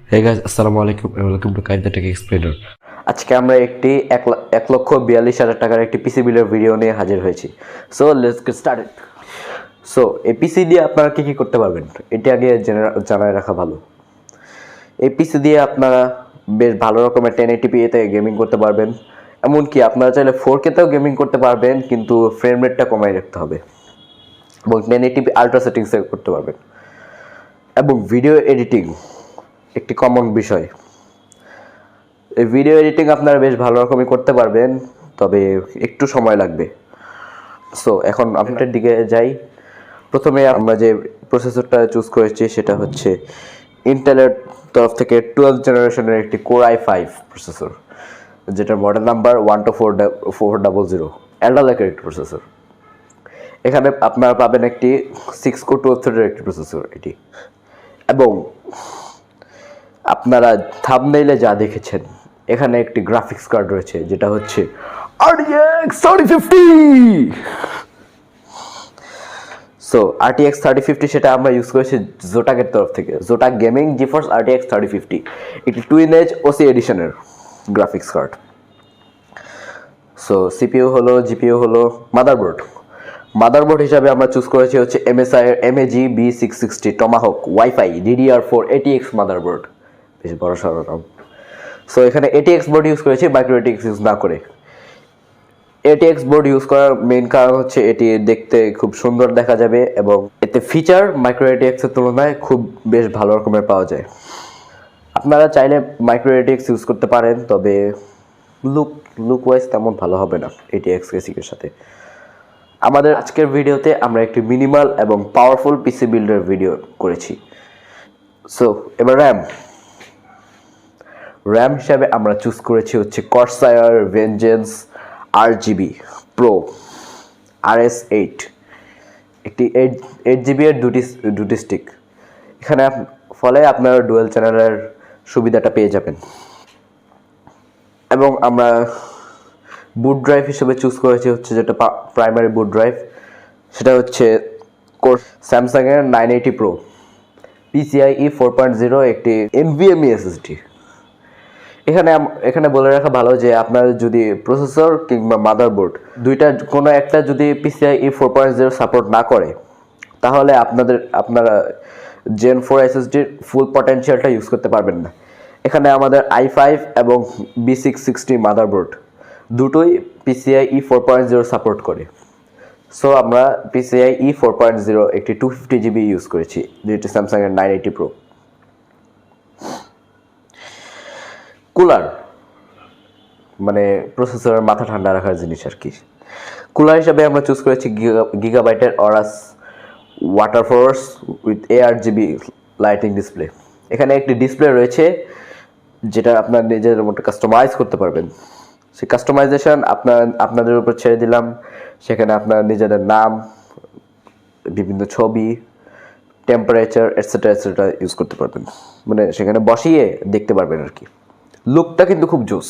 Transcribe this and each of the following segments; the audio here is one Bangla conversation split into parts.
Hey guys, Assalamualaikum and welcome to Kaif the Tech Explainer. আজকে আমরা একটি 1,42,000 টাকার একটি পিসি বিল্ডের ভিডিও নিয়ে হাজির হয়েছি। So let's get started. So এই পিসি দিয়ে আপনারা কী কী করতে পারবেন এটা আগে জানায় রাখা ভালো। এই পিসি দিয়ে আপনারা বেশ ভালো রকমের 1080p-তে গেমিং করতে পারবেন, এমনকি আপনারা চাইলে 4K-তেও গেমিং করতে পারবেন, কিন্তু ফ্রেম রেটটা কমাই রাখতে হবে এবং 1080p আলট্রা সেটিংসে করতে পারবেন। এবং ভিডিও এডিটিং একটি কমন বিষয়। এই ভিডিও এডিটিং আপনারা বেশ ভালো রকমই করতে পারবেন, তবে একটু সময় লাগবে। সো এখন আপনাদের দিকে যাই। প্রথমে আমরা যে প্রসেসরটা চুজ করেছি সেটা হচ্ছে ইন্টেলের তরফ থেকে 12th জেনারেশনের একটি কোর i5 প্রসেসর, যেটার মডেল নাম্বার 12400, অ্যালডালেকের একটি প্রসেসর। এখানে আপনারা পাবেন একটি 6 কোর 12 থ্রেডের একটি প্রসেসর এটি। এবং আপনারা থাম্বনেইলে যা দেখেছেন, এখানে একটি গ্রাফিক্স কার্ড রয়েছে যেটা হচ্ছে RTX 3050। সো RTX 3050 সেটা আমরা ইউজ করেছি জোটাকের তরফ থেকে, জোটাক গেমিং জিফোর্স RTX 3050। এটি টুইন এজ ওসি এডিশনের গ্রাফিক্স কার্ড। সো সিপিইউ হলো, জিপিইউ হলো, মাদারবোর্ড হিসাবে আমরা চুজ করেছি হচ্ছে MSI এর MAG B660 Tomahawk WiFi DDR4 ATX motherboard, বেশ বড় সড়ো নাম। সো এখানে ATX বোর্ড ইউজ করেছি, মাইক্রো ATX ইউজ না করে। ATX বোর্ড ইউজ করার মেইন কারণ হচ্ছে এটি দেখতে খুব সুন্দর দেখা যাবে এবং এতে ফিচার মাইক্রো ATX এর তুলনায় খুব বেশ ভালো রকমের পাওয়া যায়। আপনারা চাইলে মাইক্রো ATX ইউজ করতে পারেন, তবে লুক ওয়াইজ তেমন ভালো হবে না ATX কেসিকের সাথে। আমাদের আজকের ভিডিওতে আমরা একটি মিনিমাল এবং পাওয়ারফুল পিসি বিল্ডের ভিডিও করেছি। সো এবার র্যাম হিসাবে আমরা চুজ করেছি হচ্ছে কর্সায়ার ভেঞ্জেন্স RGB Pro RS8, একটি 8GB এর দুটি স্টিক। এখানে ফলে আপনারা ডুয়েল চ্যানেলের সুবিধাটা পেয়ে যাবেন। এবং আমরা বুট ড্রাইভ হিসেবে চুজ করেছি হচ্ছে যেটা প্রাইমারি বুট ড্রাইভ, সেটা হচ্ছে স্যামসাংয়ের 980 Pro PCIe 4.0 একটি NVMe SSD। এখানে বলে রাখা ভালো যে আপনার যদি প্রসেসর কিংবা মাদারবোর্ড দুইটা কোনো একটা যদি PCIe 4.0 সাপোর্ট না করে, তাহলে আপনারা Gen 4 SSDর ফুল পটেনশিয়ালটা ইউজ করতে পারবেন না। এখানে আমাদের i5 এবং B660 মাদারবোর্ড দুটোই PCIe 4.0 সাপোর্ট করে। সো আমরা PCIe 4.0 একটি 250GB ইউজ করেছি, যেটি স্যামসাংয়ের 980 Pro। কুলার মানে প্রসেসরের মাথা ঠান্ডা রাখার জিনিস আর কি। কুলার হিসাবে আমরা চুজ করেছি গিগাবাইটের Aorus Waterforce with ARGB lighting display. এখানে একটি ডিসপ্লে রয়েছে যেটা আপনার নিজের মতো কাস্টমাইজ করতে পারবেন। সেই কাস্টমাইজেশন আপনাদের উপর ছেড়ে দিলাম। সেখানে আপনার নিজেদের নাম, বিভিন্ন ছবি, টেম্পারেচার এটসেট্রা ইউজ করতে পারবেন, মানে সেখানে বসিয়ে দেখতে পারবেন আর কি। লুকটা কিন্তু খুব জোস,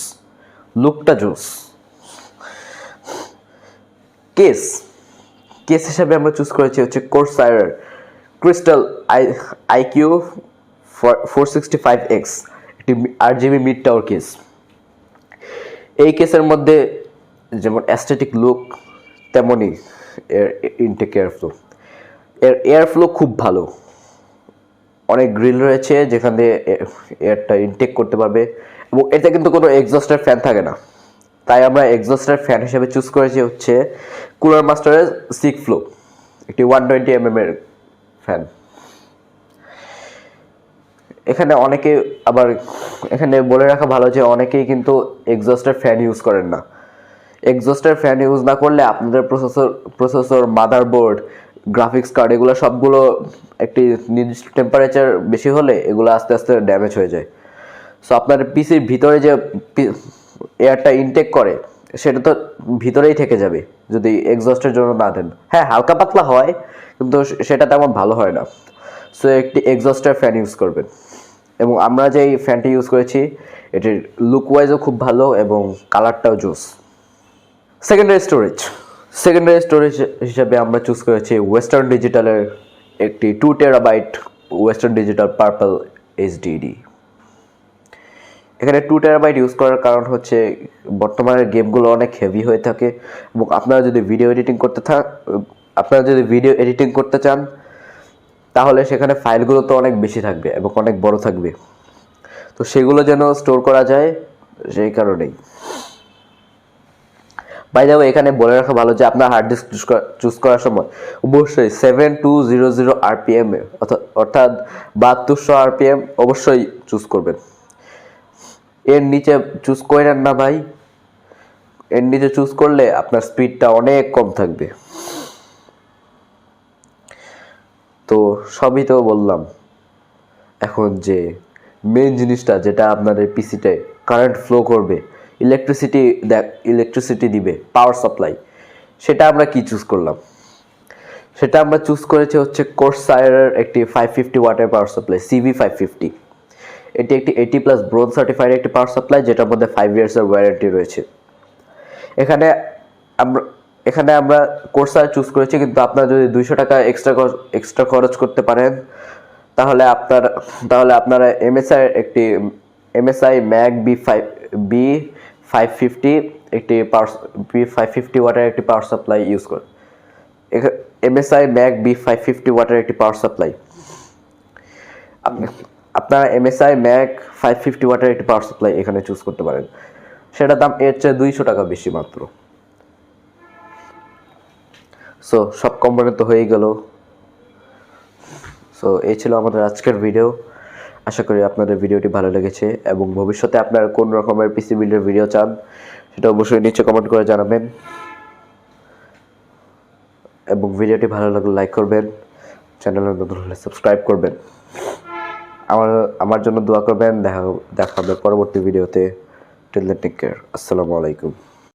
কেস হিসাবে আমরা চুজ করেছি হচ্ছে কোর্সায়ার ক্রিস্টাল IQ 465X, একটি RGB মিড টাওয়ার কেস। এই কেসের মধ্যে যেমন অ্যাস্থেটিক লুক, তেমনই ইনটেক এয়ারফ্লো খুব ভালো। অনেক গ্রিল রয়েছে যেখান দিয়ে এয়ারটা ইনটেক করতে পারবে, এবং এতে কিন্তু কোনো এক্সস্টার ফ্যান থাকে না। তাই আমরা এক্সস্টার ফ্যান হিসেবে চুজ করেছি হচ্ছে কুলার মাস্টারের সিক ফ্লো, একটি 120mm এর ফ্যান। এখানে বলে রাখা ভালো যে অনেকেই কিন্তু এক্সস্টার ফ্যান ইউজ করেন না। এক্সস্টার ফ্যান ইউজ না করলে আপনাদের প্রসেসর মাদারবোর্ড, গ্রাফিক্স কার্ড এগুলো সবগুলো একটি নির্দিষ্ট টেম্পারেচার বেশি হলে এগুলো আস্তে আস্তে ড্যামেজ হয়ে যায়। সো আপনার পিসির ভিতরে যে এয়ারটা ইনটেক করে সেটা তো ভিতরেই থেকে যাবে যদি এক্সস্টের জন্য না দেন। হ্যাঁ, হালকা পাতলা হয়, কিন্তু সেটা তেমন ভালো হয় না। সো একটি এক্সস্টার ফ্যান ইউজ করবেন। এবং আমরা যে ফ্যানটি ইউজ করেছি এটির লুক ওয়াইজও খুব ভালো এবং কালারটাও জোস। সেকেন্ডারি স্টোরেজ হিসাবে আমরা চুজ করেছি ওয়েস্টার্ন ডিজিটালের একটি 2TB western digital purple HDD। এখানে 2 TB ইউজ করার কারণ হচ্ছে বর্তমানে গেমগুলো অনেক হেভি হয়ে থাকে এবং আপনারা যদি ভিডিও এডিটিং করতে চান তাহলে সেখানে ফাইলগুলো তো অনেক বেশি থাকবে এবং অনেক বড় থাকবে, তো সেগুলো যেন স্টোর করা যায় সেই কারণেই। বাই দ্য ওয়ে, এখানে বলে রাখা ভালো যে আপনার হার্ড ডিস্ক চুজ করার সময় অবশ্যই 7200 RPM অর্থাৎ 7200 RPM অবশ্যই চুজ করবেন। এর নিচে চুজ করেন না ভাই, এর নিচে চুজ করলে আপনার স্পিডটা অনেক কম থাকবে। তো সবই তো বললাম, এখন যে মেন জিনিসটা যেটা আপনাদের পিসিতে কারেন্ট ফ্লো করবে, ইলেকট্রিসিটি দিবে, পাওয়ার সাপ্লাই, সেটা আমরা কি চুজ করলাম? সেটা আমরা চুজ করেছি হচ্ছে কোর্সায়ারের একটি 550 ওয়াটের পাওয়ার সাপ্লাই, CV550। এটি একটি 80+ ব্রোঞ্জ সার্টিফাইড একটি পাওয়ার সাপ্লাই, যেটার মধ্যে 5 ইয়ার্সের ওয়ারেন্টি রয়েছে। এখানে আমরা কোর্সায়ার চুজ করেছি, কিন্তু আপনারা যদি 200 টাকা এক্সট্রা খরচ করতে পারেন তাহলে আপনারা MSI ম্যাক B550 একটি B550 ওয়াটের একটি পাওয়ার সাপ্লাই ইউজ করেন। MSI ম্যাক B550 ওয়াটের একটি পাওয়ার সাপ্লাই, আপনারা MSI ম্যাক 550 ওয়াটের একটি পাওয়ার সাপ্লাই এখানে চুজ করতে পারেন। সেটার দাম এর চেয়ে 200 টাকা বেশি মাত্র। সো সব কম্পোনেন্ট তো হয়েই গেল। সো এই ছিল আমাদের আজকের ভিডিও। আশা করি আপনাদের ভিডিওটি ভালো লেগেছে এবং ভবিষ্যতে আপনারা কোন রকমের পিসি বিল্ডের ভিডিও চান সেটা অবশ্যই নিচে কমেন্ট করে জানাবেন এবং ভিডিওটি ভালো লাগলে লাইক করবেন, চ্যানেলে নতুন হলে সাবস্ক্রাইব করবেন, আমার জন্য দোয়া করবেন। দেখা হবে পরবর্তী ভিডিওতে। Till then take care. আসসালামু আলাইকুম।